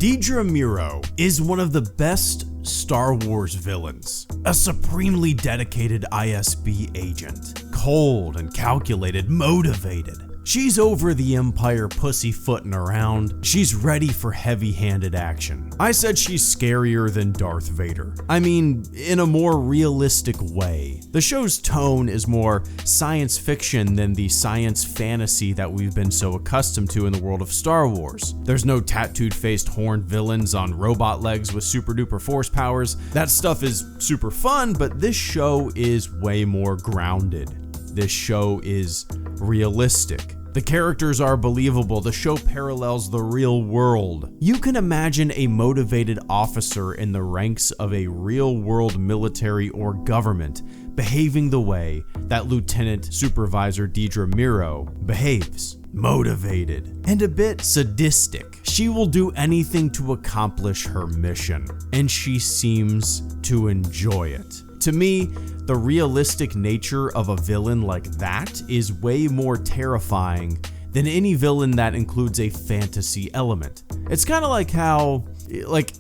Dedra Meero is one of the best Star Wars villains. A supremely dedicated ISB agent. Cold and calculated, motivated. She's over the Empire pussyfooting around. She's ready for heavy-handed action. I said she's scarier than Darth Vader. I mean, in a more realistic way. The show's tone is more science fiction than the science fantasy that we've been so accustomed to in the world of Star Wars. There's no tattooed-faced horned villains on robot legs with super-duper force powers. That stuff is super fun, but this show is way more grounded. This show is realistic. The characters are believable. The show parallels the real world. You can imagine a motivated officer in the ranks of a real-world military or government behaving the way that Lieutenant Supervisor Dedra Meero behaves. Motivated and a bit sadistic. She will do anything to accomplish her mission, and she seems to enjoy it. To me, the realistic nature of a villain like that is way more terrifying than any villain that includes a fantasy element. It's kind of like how,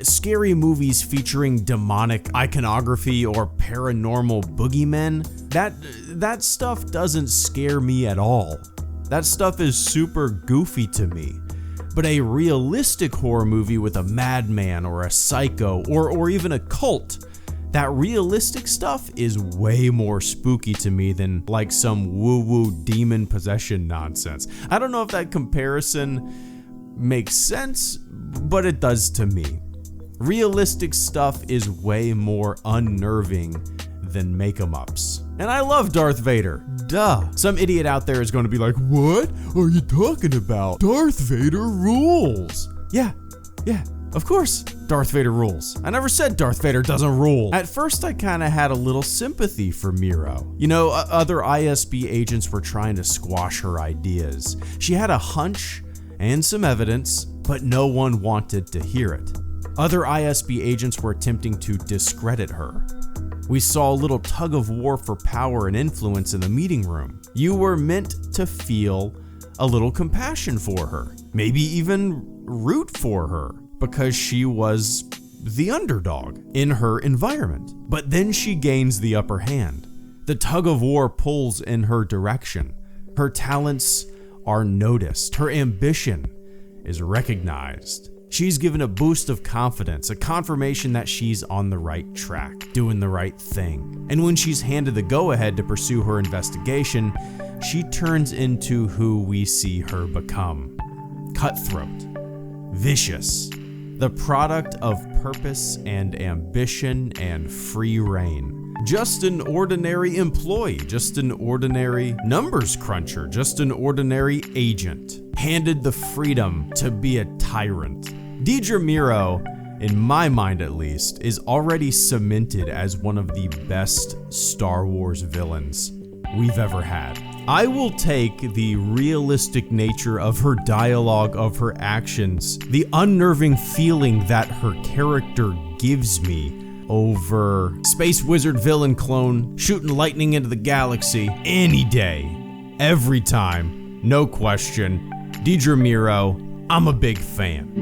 scary movies featuring demonic iconography or paranormal boogeymen, that stuff doesn't scare me at all. That stuff is super goofy to me. But a realistic horror movie with a madman or a psycho or even a cult, that realistic stuff is way more spooky to me than like some woo-woo demon possession nonsense. I don't know if that comparison makes sense, but it does to me. Realistic stuff is way more unnerving than make-em-ups. And I love Darth Vader. Duh. Some idiot out there is going to be like, what are you talking about? Darth Vader rules. Yeah. Of course, Darth Vader rules. I never said Darth Vader doesn't rule. At first, I kind of had a little sympathy for Meero. You know, other ISB agents were trying to squash her ideas. She had a hunch and some evidence, but no one wanted to hear it. Other ISB agents were attempting to discredit her. We saw a little tug of war for power and influence in the meeting room. You were meant to feel a little compassion for her, maybe even root for her, because she was the underdog in her environment. But then she gains the upper hand. The tug of war pulls in her direction. Her talents are noticed. Her ambition is recognized. She's given a boost of confidence, a confirmation that she's on the right track, doing the right thing. And when she's handed the go-ahead to pursue her investigation, she turns into who we see her become. Cutthroat. Vicious. The product of purpose and ambition and free reign. Just an ordinary employee, just an ordinary numbers cruncher, just an ordinary agent, handed the freedom to be a tyrant. Dedra Meero, in my mind at least, is already cemented as one of the best Star Wars villains we've ever had. I will take the realistic nature of her dialogue, of her actions, the unnerving feeling that her character gives me over space wizard villain clone shooting lightning into the galaxy any day, every time, no question. Dedra Meero, I'm a big fan.